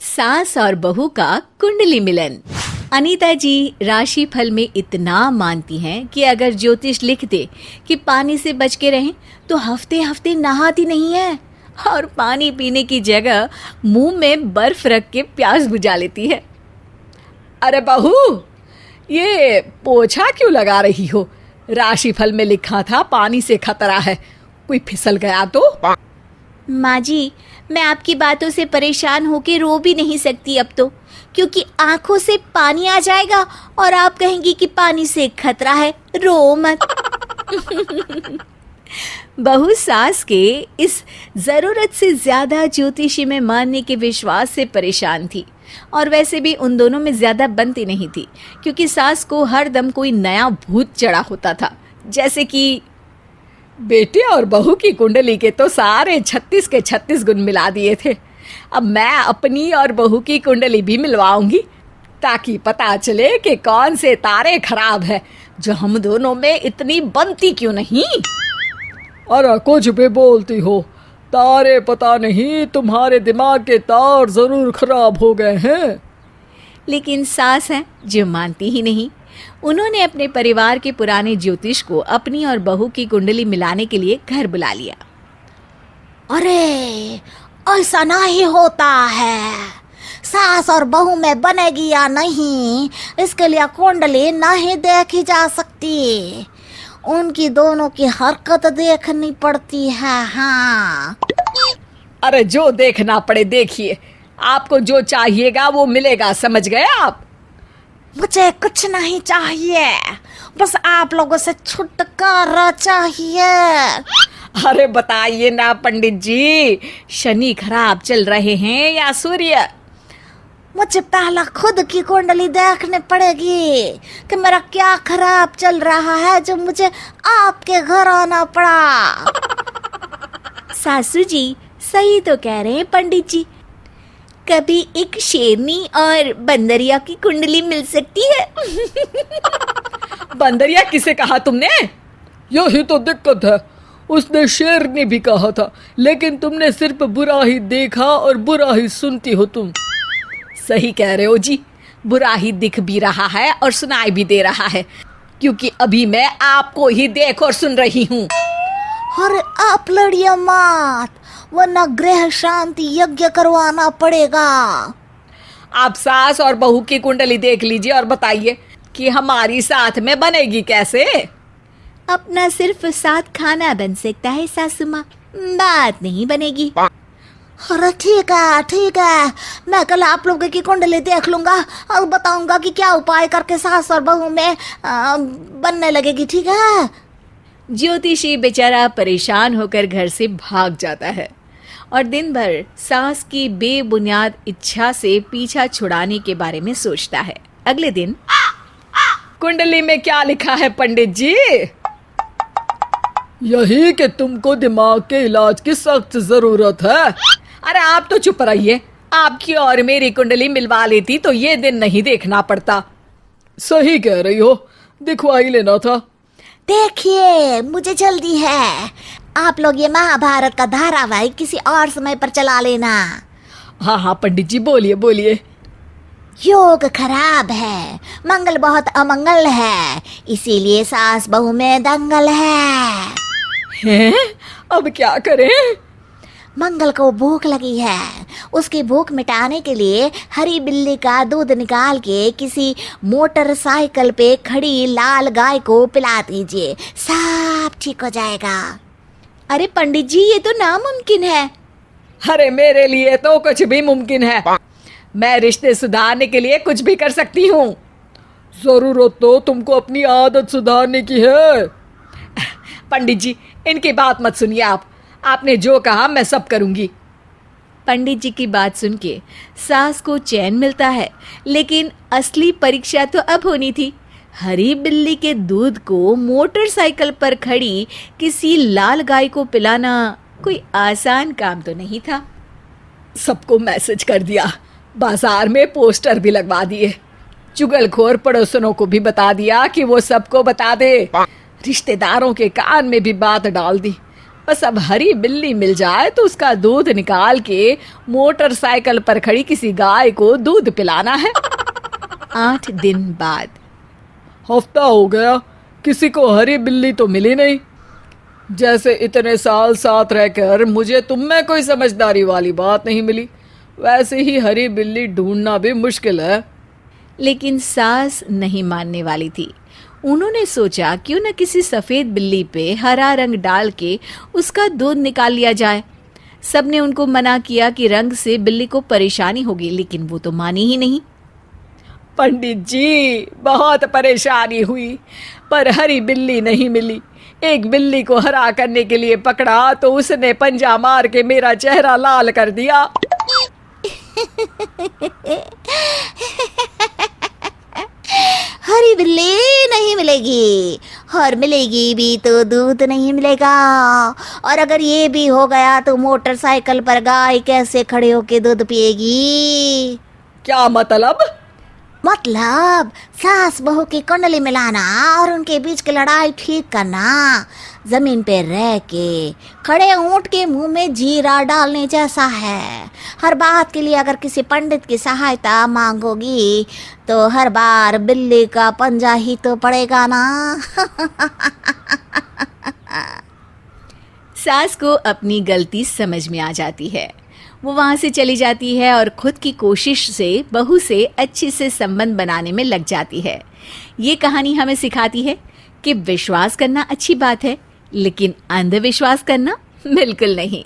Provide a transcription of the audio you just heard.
सास और बहू का कुंडली मिलन। अनीता जी राशि फल में इतना मानती हैं कि अगर ज्योतिष लिख दे कि पानी से बच के रहें तो हफ्ते हफ्ते नहाती नहीं है और पानी पीने की जगह मुंह में बर्फ रख के प्यास बुझा लेती है। अरे बहू, ये पोछा क्यों लगा रही हो? राशिफल में लिखा था पानी से खतरा है, कोई फिसल गया तो? माँ जी, मैं आपकी बातों से परेशान होके रो भी नहीं सकती अब तो, क्योंकि आंखों से पानी आ जाएगा और आप कहेंगी कि पानी से खतरा है, रो मत। बहू सास के इस जरूरत से ज्यादा ज्योतिषी में मानने के विश्वास से परेशान थी और वैसे भी उन दोनों में ज्यादा बनती नहीं थी, क्योंकि सास को हर दम कोई नया भूत चढ़ा होता था। जैसे कि बेटे और बहू की कुंडली के तो सारे 36 के 36 गुण मिला दिए थे। अब मैं अपनी और बहू की कुंडली भी मिलवाऊंगी ताकि पता चले कि कौन से तारे खराब है जो हम दोनों में इतनी बनती क्यों नहीं। अरे कुछ भी बोलती हो, तारे पता नहीं, तुम्हारे दिमाग के तार जरूर खराब हो गए हैं। लेकिन सास है जो मानती ही नहीं। उन्होंने अपने परिवार के पुराने ज्योतिष को अपनी और बहू की कुंडली मिलाने के लिए घर बुला लिया। अरे ऐसा नहीं होता है, सास और बहू में बनेगी या नहीं इसके लिए कुंडली नहीं देखी जा सकती, उनकी दोनों की हरकत देखनी पड़ती है। हाँ, अरे जो देखना पड़े देखिए, आपको जो चाहिएगा वो मिलेगा, समझ गए आप? मुझे कुछ नहीं चाहिए, बस आप लोगों से छुटकारा चाहिए। अरे बताइए ना पंडित जी, शनि खराब चल रहे हैं या सूर्य? मुझे पहला खुद की कुंडली देखने पड़ेगी कि मेरा क्या खराब चल रहा है जो मुझे आपके घर आना पड़ा। सासू जी सही तो कह रहे हैं पंडित जी, कभी एक शेरनी और बंदरिया की कुंडली मिल सकती है। बंदरिया किसे कहा तुमने? यही तो दिक्कत है, उसने शेरनी भी कहा था, लेकिन तुमने सिर्फ बुरा ही देखा और बुरा ही सुनती हो तुम। सही कह रहे हो जी, बुरा ही दिख भी रहा है और सुनाई भी दे रहा है, क्योंकि अभी मैं आपको ही देख और सुन रही हूँ। अरे आप लड़िए मत, वरना ग्रह शांति यज्ञ करवाना पड़ेगा। आप सास और बहू की कुंडली देख लीजिए और बताइए कि हमारी साथ में बनेगी कैसे? अपना सिर्फ साथ खाना बन सकता है सासू माँ, बात नहीं बनेगी। अरे ठीक है, मैं कल आप लोगों की कुंडली देख लूंगा और बताऊंगा कि क्या उपाय करके सास और बहू में बनने लगेगी, ठीक है? ज्योतिषी बेचारा परेशान होकर घर से भाग जाता है और दिन भर सास की बेबुनियाद इच्छा से पीछा छुड़ाने के बारे में सोचता है। अगले दिन, कुंडली में क्या लिखा है पंडित जी? यही कि तुमको दिमाग के इलाज की सख्त जरूरत है। अरे आप तो चुप रहिए, आपकी और मेरी कुंडली मिलवा लेती तो ये दिन नहीं देखना पड़ता। सही कह रही हो, दिखवा ही लेना था। देखिए मुझे जल्दी है, आप लोग ये महाभारत का धारावाहिक किसी और समय पर चला लेना। हाँ पंडित जी, बोलिए बोलिए। योग खराब है, मंगल बहुत अमंगल है, इसीलिए सास बहू में दंगल है। हैं? अब क्या करें? मंगल को भूख लगी है, उसकी भूख मिटाने के लिए हरी बिल्ली का दूध निकाल के किसी मोटरसाइकिल पे खड़ी लाल गाय को पिला दीजिए, सब ठीक हो जाएगा। अरे पंडित जी, ये तो नामुमकिन है। अरे मेरे लिए तो कुछ भी मुमकिन है, मैं रिश्ते सुधारने के लिए कुछ भी कर सकती हूँ। जरूरत तो तुमको अपनी आदत सुधारने की है। पंडित जी, इनकी बात मत सुनिए, आपने जो कहा मैं सब करूंगी। पंडित जी की बात सुन के सास को चैन मिलता है, लेकिन असली परीक्षा तो अब होनी थी। हरी बिल्ली के दूध को मोटरसाइकिल पर खड़ी किसी लाल गाय को पिलाना कोई आसान काम तो नहीं था। सबको मैसेज कर दिया, बाजार में पोस्टर भी लगवा दिए, चुगलखोर पड़ोसनों को भी बता दिया कि वो सबको बता दे, रिश्तेदारों के कान में भी बात डाल दी, बस अब हरी बिल्ली मिल जाए तो उसका दूध निकाल के मोटरसाइकिल पर खड़ी किसी गाय को दूध पिलाना है। 8 दिन बाद। हफ्ता हो गया, किसी को हरी बिल्ली तो मिली नहीं। जैसे इतने साल साथ रहकर मुझे तुम में कोई समझदारी वाली बात नहीं मिली, वैसे ही हरी बिल्ली ढूंढना भी मुश्किल है। लेकिन सास नहीं मानने वाली थी। उन्होंने सोचा क्यों न किसी सफेद बिल्ली पे हरा रंग डाल के उसका दूध निकाल लिया जाए। सबने उनको मना किया कि रंग से बिल्ली को परेशानी होगी, लेकिन वो तो मानी ही नहीं। पंडित जी, बहुत परेशानी हुई पर हरी बिल्ली नहीं मिली। एक बिल्ली को हरा करने के लिए पकड़ा तो उसने पंजा मार के मेरा चेहरा लाल कर दिया। हरी बिल्ली नहीं मिलेगी और मिलेगी भी तो दूध नहीं मिलेगा। और अगर ये भी हो गया तो मोटरसाइकिल पर गाय कैसे खड़े होके दूध पिएगी? क्या मतलब? मतलब सास बहू की कुंडली मिलाना और उनके बीच की लड़ाई ठीक करना जमीन पे रह के खड़े ऊंट के मुंह में जीरा डालने जैसा है। हर बात के लिए अगर किसी पंडित की सहायता मांगोगी तो हर बार बिल्ली का पंजा ही तो पड़ेगा ना। सास को अपनी गलती समझ में आ जाती है। वो वहाँ से चली जाती है और खुद की कोशिश से बहू से अच्छे से संबंध बनाने में लग जाती है। ये कहानी हमें सिखाती है कि विश्वास करना अच्छी बात है, लेकिन अंधविश्वास करना बिल्कुल नहीं।